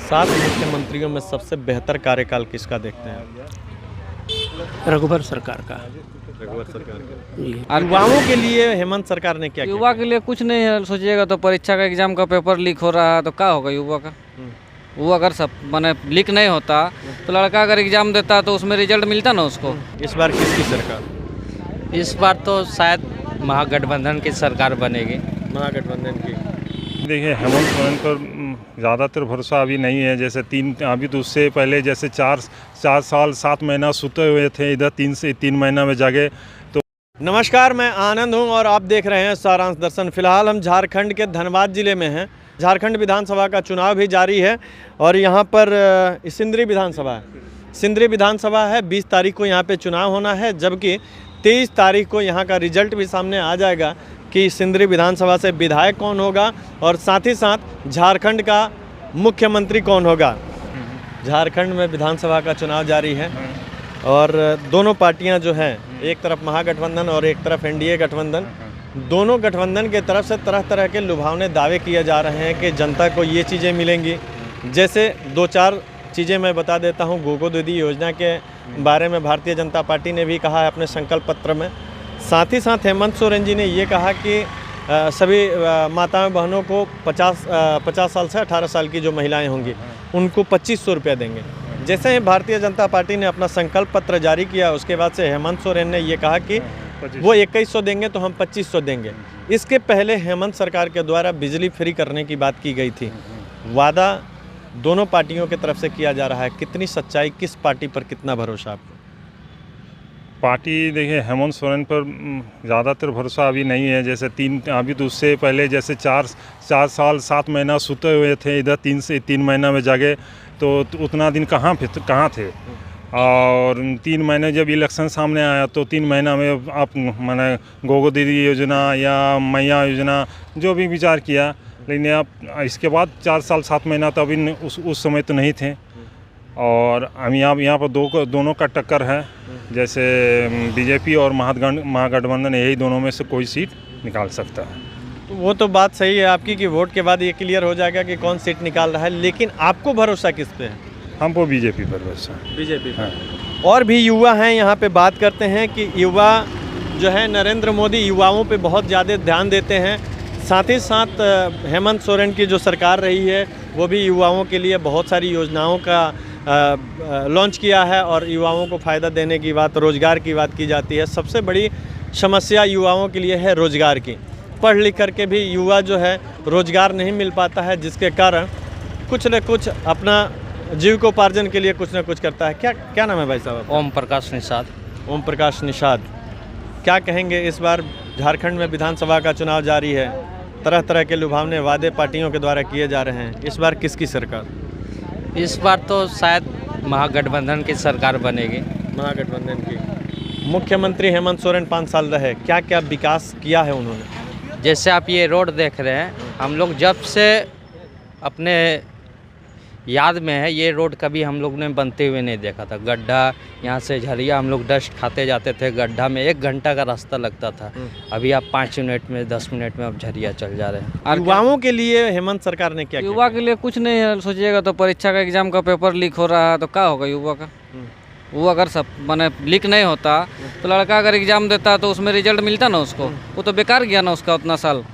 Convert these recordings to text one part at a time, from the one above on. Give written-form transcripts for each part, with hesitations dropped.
7 मुख्यमंत्रियों में सबसे बेहतर कार्यकाल किसका देखते हैं? रघुवर सरकार का। रघुवर सरकार का। जी। युवाओं के लिए हेमंत सरकार ने क्या किया? युवा के लिए कुछ नहीं है। सोचिएगा तो परीक्षा का एग्जाम का पेपर लीक हो रहा है तो क्या होगा युवा का? वो अगर सब माने लीक नहीं होता तो लड़का अगर एग्जाम देता तो उसमें रिजल्ट मिलता ना उसको। इस बार किसकी सरकार? इस बार तो शायद महागठबंधन की सरकार बनेगी। महागठबंधन की। देखिए, हेमंत सोरेन पर ज़्यादातर भरोसा अभी नहीं है। जैसे अभी तो उससे पहले जैसे 4 साल 7 महीना सुते हुए थे, इधर 3 से 3 महीना में जागे। तो नमस्कार, मैं आनंद हूं और आप देख रहे हैं सारांश दर्शन। फिलहाल हम झारखंड के धनबाद जिले में हैं। झारखंड विधानसभा का चुनाव भी जारी है और यहाँ पर सिंदरी विधानसभा है। सिंदरी विधानसभा है, 20 तारीख को यहाँ पे चुनाव होना है, जबकि 23 तारीख को यहाँ का रिजल्ट भी सामने आ जाएगा कि सिंदरी विधानसभा से विधायक कौन होगा और साथ ही साथ झारखंड का मुख्यमंत्री कौन होगा। झारखंड में विधानसभा का चुनाव जारी है और दोनों पार्टियां जो हैं, एक तरफ महागठबंधन और एक तरफ एनडीए गठबंधन, दोनों गठबंधन के तरफ से तरह तरह के लुभावने दावे किए जा रहे हैं कि जनता को ये चीज़ें मिलेंगी। जैसे 2-4 चीज़ें मैं बता देता हूँ। गोगो दीदी योजना के बारे में भारतीय जनता पार्टी ने भी कहा है अपने संकल्प पत्र में। साथ ही साथ हेमंत सोरेन जी ने ये कहा कि सभी माताओं बहनों को 50 साल से 18 साल की जो महिलाएं होंगी उनको 2500 रुपये देंगे। जैसे ही भारतीय जनता पार्टी ने अपना संकल्प पत्र जारी किया, उसके बाद से हेमंत सोरेन ने ये कहा कि वो 2100 देंगे तो हम 2500 देंगे। इसके पहले हेमंत सरकार के द्वारा बिजली फ्री करने की बात की गई थी। वादा दोनों पार्टियों की तरफ से किया जा रहा है। कितनी सच्चाई, किस पार्टी पर कितना भरोसा आपको? पार्टी, देखिए, हेमंत सोरेन पर ज़्यादातर भरोसा अभी नहीं है। जैसे अभी तो उससे पहले जैसे 4 साल 7 महीना सुते हुए थे, इधर 3 से 3 महीना में जागे। तो उतना दिन कहाँ थे। और 3 महीने जब इलेक्शन सामने आया तो 3 महीना में आप माने गोगो दीदी योजना या मैया योजना जो भी विचार किया, लेकिन आप इसके बाद 4 साल 7 महीना तो अभी उस समय तो नहीं थे। और हम यहाँ पर दोनों का टक्कर है। जैसे बीजेपी और महागठबंधन, यही दोनों में से कोई सीट निकाल सकता है। तो वो तो बात सही है आपकी कि वोट के बाद ये क्लियर हो जाएगा कि कौन सीट निकाल रहा है, लेकिन आपको भरोसा किस पे है? हमको बीजेपी पर भरोसा। बीजेपी पर। और भी युवा हैं यहाँ पे, बात करते हैं कि युवा जो है नरेंद्र मोदी युवाओं पे बहुत ज़्यादा ध्यान देते हैं। साथ ही साथ हेमंत सोरेन की जो सरकार रही है वो भी युवाओं के लिए बहुत सारी योजनाओं का लॉन्च किया है और युवाओं को फ़ायदा देने की बात, रोज़गार की बात की जाती है। सबसे बड़ी समस्या युवाओं के लिए है रोज़गार की। पढ़ लिख करके भी युवा जो है रोज़गार नहीं मिल पाता है, जिसके कारण कुछ न कुछ अपना जीविकोपार्जन के लिए कुछ न कुछ करता है। क्या नाम है भाई साहब? ओम प्रकाश निषाद। ओम प्रकाश निषाद, क्या कहेंगे? इस बार झारखंड में विधानसभा का चुनाव जारी है, तरह तरह के लुभावने वादे पार्टियों के द्वारा किए जा रहे हैं। इस बार किसकी सरकार? इस बार तो शायद महागठबंधन की सरकार बनेगी। महागठबंधन की। मुख्यमंत्री हेमंत सोरेन 5 साल रहे, क्या क्या विकास किया है उन्होंने? जैसे आप ये रोड देख रहे हैं, हम लोग जब से अपने याद में है ये रोड कभी हम लोग ने बनते हुए नहीं देखा था। गड्ढा, यहाँ से झरिया, हम लोग डस्ट खाते जाते थे, गड्ढा में 1 घंटा का रास्ता लगता था। अभी आप 5 मिनट में 10 मिनट में अब झरिया चल जा रहे हैं। युवाओं के लिए हेमंत सरकार ने क्या किया? युवा के लिए कुछ नहीं है। सोचिएगा तो परीक्षा का एग्जाम का पेपर लीक हो रहा है तो क्या होगा युवा का? वो अगर सब माने लीक नहीं होता तो लड़का अगर एग्जाम देता तो उसमें रिजल्ट मिलता ना उसको। वो तो बेकार गया ना उसका उतना साल,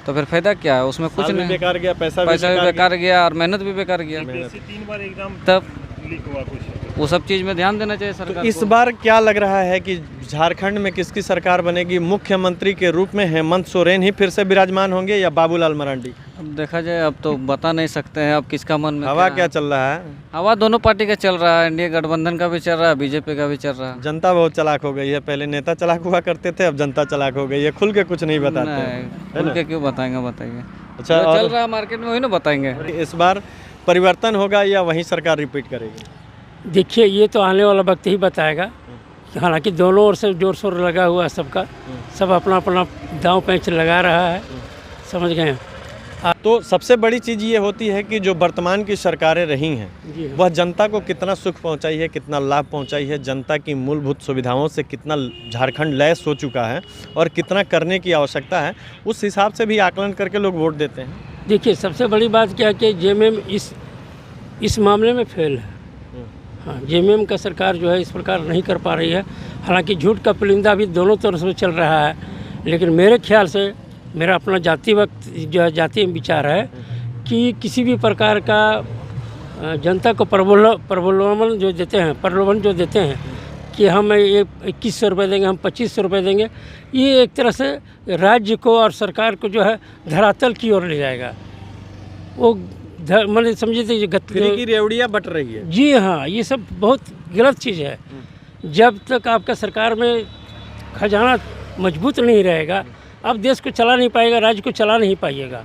तो फिर फायदा क्या है उसमें? कुछ नहीं, बेकार गया, पैसा भी बेकार गया और मेहनत भी बेकार गया। 3 बार एग्जाम तब लीक हुआ कुछ। वो सब चीज़ में ध्यान देना चाहिए सरकार तो इस को। बार क्या लग रहा है कि झारखंड में किसकी सरकार बनेगी? मुख्यमंत्री के रूप में हेमंत सोरेन ही फिर से विराजमान होंगे या बाबूलाल मरांडी? अब देखा जाए, अब तो बता नहीं सकते हैं अब किसका मन में हवा क्या चल रहा है? हवा दोनों पार्टी का चल रहा है। एनडीए गठबंधन का भी चल रहा है, बीजेपी का भी चल रहा है। जनता बहुत चालाक हो गई है। पहले नेता चालाक हुआ करते थे, अब जनता चालाक हो गई है। खुल के कुछ नहीं बताते हैं। खुल के क्यों बताएंगे? बताइए। अच्छा, जो चल और रहा है मार्केट में वही ना बताएंगे। इस बार परिवर्तन होगा या वही सरकार रिपीट करेगी? देखिए, ये तो आने वाला वक्त ही बताएगा। हालांकि दोनों ओर से जोर शोर लगा हुआ है सबका, सब अपना अपना दांव पैंच लगा रहा है, समझ गए। तो सबसे बड़ी चीज़ ये होती है कि जो वर्तमान की सरकारें रही हैं वह जनता को कितना सुख पहुंचाई है, कितना लाभ पहुंचाई है, जनता की मूलभूत सुविधाओं से कितना झारखंड लैस हो चुका है और कितना करने की आवश्यकता है, उस हिसाब से भी आकलन करके लोग वोट देते हैं। देखिए, सबसे बड़ी बात क्या है कि जेएमएम इस इस मामले में फेल है। हाँ, जेएमएम का सरकार जो है इस प्रकार नहीं कर पा रही है। हालांकि झूठ का पुलिंदा भी दोनों तरफ से चल रहा है, लेकिन मेरे ख्याल से मेरा अपना जाति विचार है कि किसी भी प्रकार का जनता को प्रलोभन जो देते हैं कि हम ये 2100 रुपये देंगे, हम 2500 रुपये देंगे, ये एक तरह से राज्य को और सरकार को जो है धरातल की ओर ले जाएगा। वो मैंने समझे थे फ्री की रेवड़ियाँ बट रही है। जी हाँ, ये सब बहुत गलत चीज़ है। जब तक आपका सरकार में खजाना मजबूत नहीं रहेगा, आप देश को चला नहीं पाएगा, राज्य को चला नहीं पाइएगा।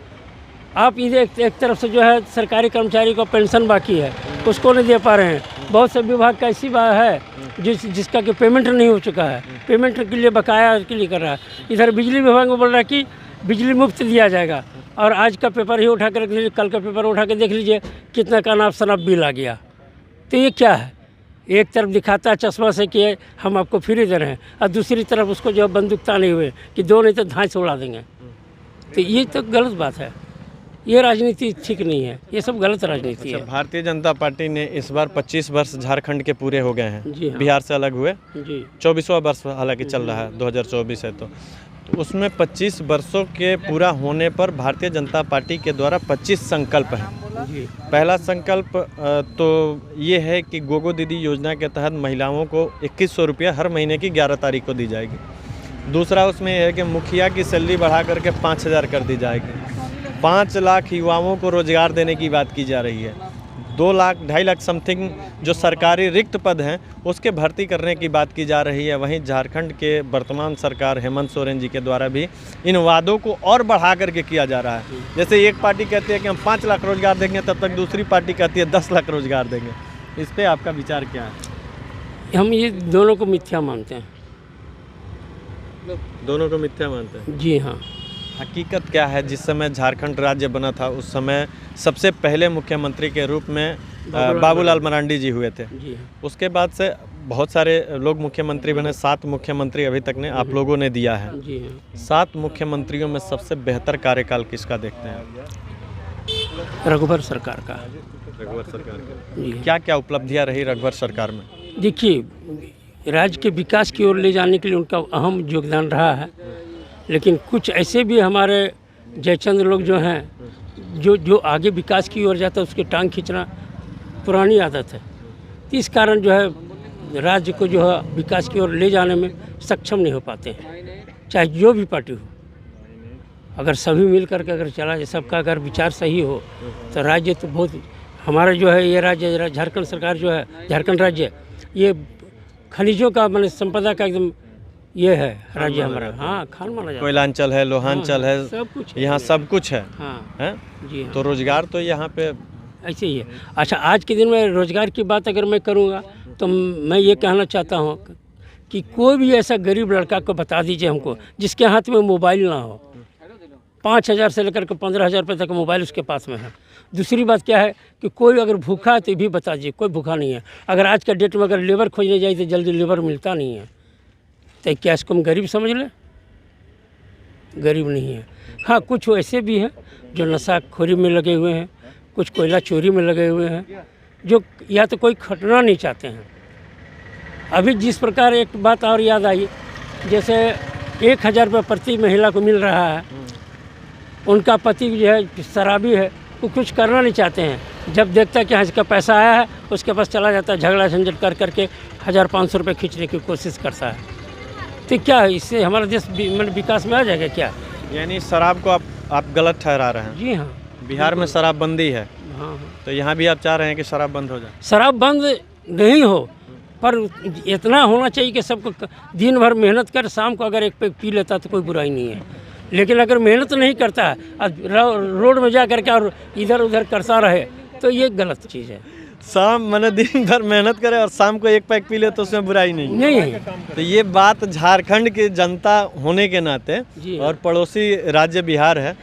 आप इधर एक तरफ से जो है सरकारी कर्मचारी को पेंशन बाकी है, उसको नहीं दे पा रहे हैं। बहुत से विभाग का ऐसी बात है जिसका कि पेमेंट नहीं हो चुका है, पेमेंट के लिए बकाया के लिए कर रहा है। इधर बिजली विभाग में बोल रहा है कि बिजली मुफ्त दिया जाएगा, और आज का पेपर ही उठा कर रख लीजिए, कल का पेपर उठा के देख लीजिए कितना का नाम शराब बिल आ गया। तो ये क्या है? एक तरफ दिखाता है चश्मा से कि हम आपको फ्री दे रहे हैं, और दूसरी तरफ उसको जो बंदूक ताने हुए कि दो नहीं तो धाँच से उड़ा देंगे। तो ये तो गलत बात है, ये राजनीति ठीक नहीं है, ये सब गलत राजनीति है। भारतीय जनता पार्टी ने इस बार 25 वर्ष झारखंड के पूरे हो गए हैं। जी हाँ। बिहार से अलग हुए जी 24वां वर्ष हालांकि चल रहा है, 2024 है। तो उसमें 25 वर्षों के पूरा होने पर भारतीय जनता पार्टी के द्वारा 25 संकल्प हैं। जी पहला संकल्प तो ये है कि गोगो दीदी योजना के तहत महिलाओं को 2100 रुपया हर महीने की 11 तारीख को दी जाएगी। दूसरा उसमें यह है कि मुखिया की सैलरी बढ़ा करके 5000 कर दी जाएगी। 5 लाख युवाओं को रोजगार देने की बात की जा रही है। 2-2.5 लाख समथिंग जो सरकारी रिक्त पद हैं उसके भर्ती करने की बात की जा रही है। वहीं झारखंड के वर्तमान सरकार हेमंत सोरेन जी के द्वारा भी इन वादों को और बढ़ा करके किया जा रहा है। जैसे एक पार्टी कहती है कि हम 5 लाख रोजगार देंगे, तब तक दूसरी पार्टी कहती है 10 लाख रोजगार देंगे। इस पर आपका विचार क्या है? हम ये दोनों को मिथ्या मानते हैं। दोनों को मिथ्या मानते हैं? जी हाँ। हकीकत क्या है? जिस समय झारखंड राज्य बना था उस समय सबसे पहले मुख्यमंत्री के रूप में बाबूलाल मरांडी जी हुए थे। जी उसके बाद से बहुत सारे लोग मुख्यमंत्री बने, 7 मुख्यमंत्री अभी तक ने आप लोगों ने दिया है। जी हाँ। 7 मुख्यमंत्रियों में सबसे बेहतर कार्यकाल किसका देखते हैं? रघुवर सरकार का। रघुवर सरकार का। जी क्या क्या उपलब्धियां रही रघुवर सरकार में? देखिए, राज्य के विकास की ओर ले जाने के लिए उनका अहम योगदान रहा है, लेकिन कुछ ऐसे भी हमारे जयचंद्र लोग जो हैं जो आगे विकास की ओर जाता है उसके टांग खींचना पुरानी आदत है। तो इस कारण जो है राज्य को जो है विकास की ओर ले जाने में सक्षम नहीं हो पाते हैं, चाहे जो भी पार्टी हो। अगर सभी मिल करके अगर चला जाए, सबका अगर विचार सही हो तो राज्य तो बहुत हमारा जो है ये राज्य झारखंड सरकार जो है झारखंड राज्य ये खनिजों का मतलब संपदा का एकदम ये है राज्य हमारा। हाँ, खान माना जाता है। कोयलांचल है, लोहांचल है, सब कुछ यहाँ सब कुछ है। हाँ हैं? जी हाँ। तो रोजगार तो यहाँ पे ऐसे ही है। अच्छा, आज के दिन में रोजगार की बात अगर मैं करूँगा तो मैं ये कहना चाहता हूँ कि कोई भी ऐसा गरीब लड़का को बता दीजिए हमको जिसके हाथ में मोबाइल ना हो। 5000 से लेकर के 15000 रुपये तक मोबाइल उसके पास में है। दूसरी बात क्या है कि कोई अगर भूखा है तो भी बता दीजिए, कोई भूखा नहीं है। अगर आज का डेट में अगर लेबर खोजने जाए तो जल्दी लेबर मिलता नहीं है। तो क्या इसको हम गरीब समझ लें? गरीब नहीं है। हाँ, कुछ ऐसे भी हैं जो नशाखोरी में लगे हुए हैं, कुछ कोयला चोरी में लगे हुए हैं, जो या तो कोई खटना नहीं चाहते हैं। अभी जिस प्रकार एक बात और याद आई, जैसे 1000 रुपये प्रति महिला को मिल रहा है, उनका पति जो है शराबी है, वो कुछ करना नहीं चाहते हैं। जब देखता है कि हाँ इसका पैसा आया है, उसके पास चला जाता है, झगड़ा झंझट कर करके 1500 रुपये खींचने की कोशिश करता है। तो क्या है, इससे हमारा देश मतलब विकास में आ जाएगा क्या? यानी शराब को आप गलत ठहरा रहे हैं? जी हाँ। बिहार में शराबबंदी है, हाँ, तो यहाँ भी आप चाह रहे हैं कि शराब बंद हो जाए? शराब बंद नहीं हो, पर इतना होना चाहिए कि सबको दिन भर मेहनत कर, शाम को अगर एक पैक पी लेता तो कोई बुराई नहीं है। लेकिन अगर मेहनत नहीं करता है और रोड में जा करके और इधर उधर करता रहे तो ये गलत चीज़ है। शाम मैंने दिन भर मेहनत करे और शाम को एक पैक पी ले तो उसमें बुराई नहीं है। तो ये बात झारखंड की जनता होने के नाते और पड़ोसी राज्य बिहार है,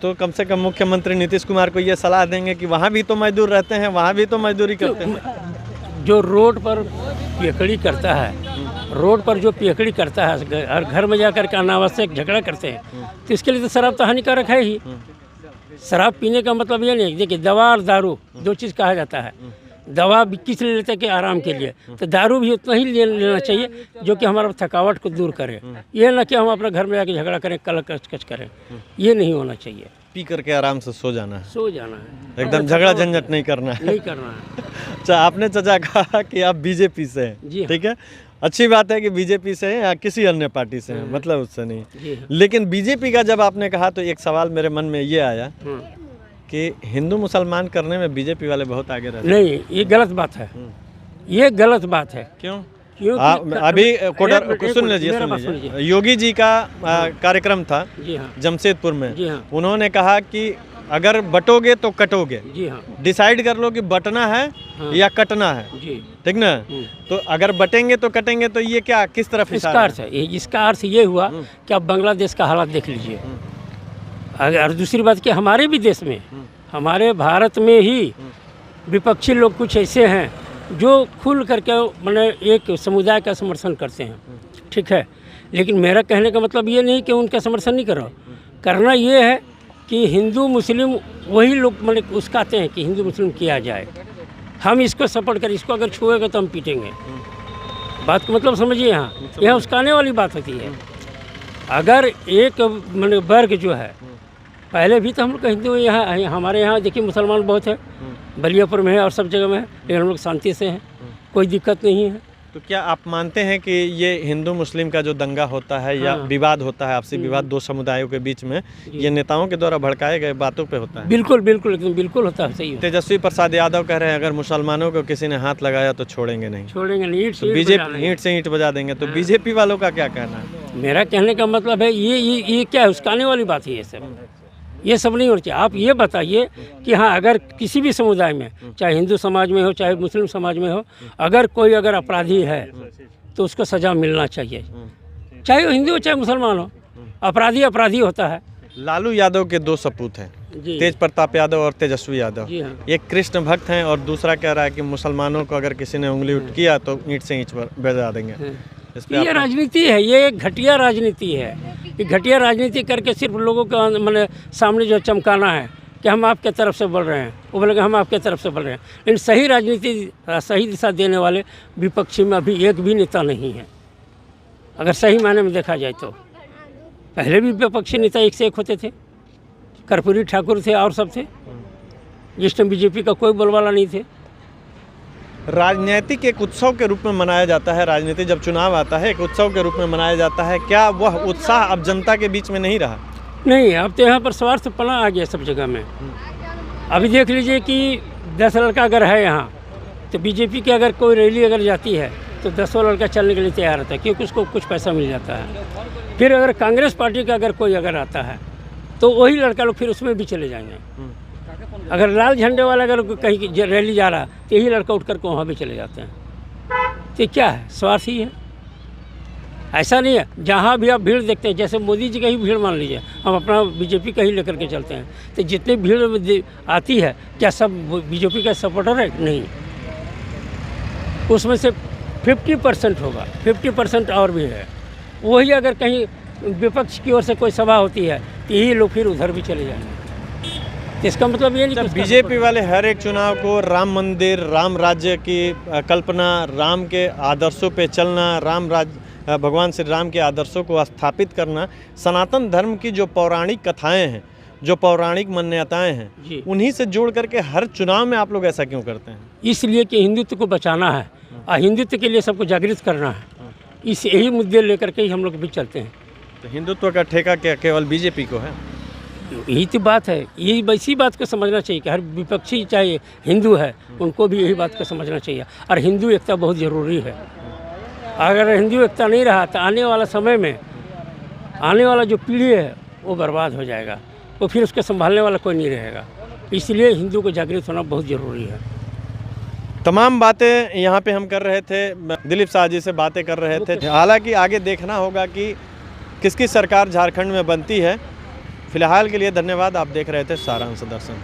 तो कम से कम मुख्यमंत्री नीतीश कुमार को ये सलाह देंगे कि वहाँ भी तो मजदूर रहते हैं, वहाँ भी तो मजदूरी करते हैं। जो रोड पर पीकड़ी करता है, रोड पर जो पीकड़ी करता है और घर में जाकर के अनावश्यक झगड़ा करते हैं, तो इसके लिए तो शराब तो हानिकारक है ही। शराब पीने का मतलब ये नहीं, देखिए दवा और दारू दो चीज़ कहा जाता है। दवा भी किस लिए लेते हैं कि आराम के लिए, तो दारू भी उतना ही लेना चाहिए जो कि हमारा थकावट को दूर करे। ये ना कि हम अपने घर में जाके झगड़ा करें, कल कच करें, ये नहीं होना चाहिए। पी करके आराम से सो जाना है, सो जाना है, एकदम झगड़ा झंझट नहीं करना है। नहीं करना है। अच्छा, आपने चाचा कहा कि आप बीजेपी से जी हैं, हाँ। ठीक है, अच्छी बात है कि बीजेपी से हैं या किसी अन्य पार्टी से हैं, मतलब उससे नहीं। जी हाँ। लेकिन बीजेपी का जब आपने कहा तो एक सवाल मेरे मन में ये आया कि हिंदू मुसलमान करने में बीजेपी वाले बहुत आगे रहते हैं। नहीं, ये गलत बात है, ये गलत बात है। क्यों? क्योंकि अभी सुन सुन लीजिए, योगी जी का कार्यक्रम था जी हाँ, जमशेदपुर में। जी हाँ, उन्होंने कहा कि अगर बटोगे तो कटोगे, जी हाँ, डिसाइड कर लो कि बटना है हाँ। या कटना है, जी। ठीक ना। तो अगर बटेंगे तो कटेंगे, तो ये क्या किस तरफ इसका इशारा अर्थ है, इसका अर्थ ये हुआ कि अब बांग्लादेश का हालात देख लीजिए। और दूसरी बात कि हमारे भी देश में, हमारे भारत में ही विपक्षी लोग कुछ ऐसे हैं जो खुल करके मैंने एक समुदाय का समर्थन करते हैं, ठीक है। लेकिन मेरा कहने का मतलब ये नहीं कि उनका समर्थन नहीं करो, करना ये है कि हिंदू मुस्लिम वही लोग मैंने उसकाते हैं कि हिंदू मुस्लिम किया जाए। हम इसको सपोर्ट करें, इसको अगर छुएगा तो हम पीटेंगे। बात को मतलब समझिए, यहाँ उसकाने वाली बात होती है। अगर एक मैंने वर्ग जो है, पहले भी तो हम लोग हिंदू यहाँ, हमारे यहाँ देखिए मुसलमान बहुत है, बलियापुर में है और सब जगह में है, लेकिन हम लोग शांति से हैं, कोई दिक्कत नहीं है। तो क्या आप मानते हैं कि ये हिंदू मुस्लिम का जो दंगा होता है या विवाद होता है, आपसी विवाद दो समुदायों के बीच में, ये नेताओं के द्वारा भड़काए गए बातों पे होता है? बिल्कुल बिल्कुल, एकदम बिल्कुल होता है, सही है। तेजस्वी प्रसाद यादव कह रहे हैं अगर मुसलमानों को किसी ने हाथ लगाया तो छोड़ेंगे नहीं, छोड़ेंगे नहीं, तो बीजेपी ईंट से ईंट बजा देंगे। तो बीजेपी वालों का क्या कहना है? मेरा कहने का मतलब है ये क्या है, उसकाने वाली बात है ये सब नहीं होना चाहिए। आप ये बताइए कि हाँ, अगर किसी भी समुदाय में, चाहे हिंदू समाज में हो चाहे मुस्लिम समाज में हो, अगर कोई अगर अपराधी है तो उसको सज़ा मिलना चाहिए, चाहे वो हिंदू हो चाहे मुसलमान हो। अपराधी अपराधी होता है। लालू यादव के दो सपूत हैं, तेज प्रताप यादव और तेजस्वी यादव। जी हाँ। एक कृष्ण भक्त हैं और दूसरा कह रहा है कि मुसलमानों को अगर किसी ने उंगली उठ किया तो ईंट से ईंट बजा देंगे। इस पे ये राजनीति है, ये एक घटिया राजनीति है। ये घटिया राजनीति करके सिर्फ लोगों का मैंने सामने जो चमकाना है कि हम आपके तरफ से बोल रहे हैं, वो बोलेंगे हम आपके तरफ से बोल रहे हैं। इन सही राजनीति, सही दिशा देने वाले विपक्षी में अभी एक भी नेता नहीं है, अगर सही मायने में देखा जाए तो। पहले भी विपक्षी नेता एक से एक होते थे, कर्पूरी ठाकुर थे और सब थे, जिस टाइम बीजेपी का कोई बोलवाला नहीं थे। राजनीतिक एक उत्सव के रूप में मनाया जाता है, राजनीति जब चुनाव आता है एक उत्सव के रूप में मनाया जाता है, क्या वह उत्साह अब जनता के बीच में नहीं रहा? नहीं, अब तो यहाँ पर स्वार्थ पना आ गया सब जगह में। अभी देख लीजिए कि 10 लड़का अगर है यहाँ, तो बीजेपी की अगर कोई रैली अगर जाती है तो 10 लड़का चलने के लिए तैयार होता है, क्योंकि उसको कुछ पैसा मिल जाता है। फिर अगर कांग्रेस पार्टी का अगर कोई अगर आता है तो वही लड़का लोग फिर उसमें भी चले जाएंगे। अगर लाल झंडे वाला अगर कहीं रैली जा रहा तो यही लड़का उठ कर वहाँ भी चले जाते हैं। तो क्या है, स्वार्थ ही है, ऐसा नहीं है। जहाँ भी आप भीड़ देखते हैं, जैसे मोदी जी का ही भीड़ मान लीजिए, हम अपना बीजेपी का ही लेकर के चलते हैं, तो जितनी भीड़ आती है क्या सब बीजेपी का सपोर्टर है? नहीं, उसमें से 50% होगा, 50% और भी है। वही अगर कहीं विपक्ष की ओर से कोई सभा होती है तो यही लोग फिर उधर भी चले जाएंगे। तो इसका मतलब ये नहीं कि बीजेपी वाले हर एक चुनाव को राम मंदिर, राम राज्य की कल्पना, राम के आदर्शों पे चलना, राम राज्य, भगवान श्री राम के आदर्शों को स्थापित करना, सनातन धर्म की जो पौराणिक कथाएं हैं, जो पौराणिक मान्यताएं हैं, उन्हीं से जोड़ करके हर चुनाव में आप लोग ऐसा क्यों करते हैं? इसलिए कि हिंदुत्व को बचाना है और हिंदुत्व के लिए सबको जागृत करना है। इस यही मुद्दे लेकर के ही हम लोग भी चलते हैं। तो हिंदुत्व का ठेका क्या केवल बीजेपी को है? यही तो बात है, यही इसी बात को समझना चाहिए कि हर विपक्षी चाहे हिंदू है, उनको भी यही बात को समझना चाहिए। और हिंदू एकता बहुत ज़रूरी है। अगर हिंदू एकता नहीं रहा तो आने वाला समय में आने वाला जो पीढ़ी है वो बर्बाद हो जाएगा, तो फिर उसको संभालने वाला कोई नहीं रहेगा। इसलिए हिंदू को जागृत होना बहुत ज़रूरी है। तमाम बातें यहाँ पे हम कर रहे थे, दिलीप शाह जी से बातें कर रहे थे। हालांकि आगे देखना होगा कि किसकी सरकार झारखंड में बनती है। फिलहाल के लिए धन्यवाद। आप देख रहे थे सारांश दर्शन।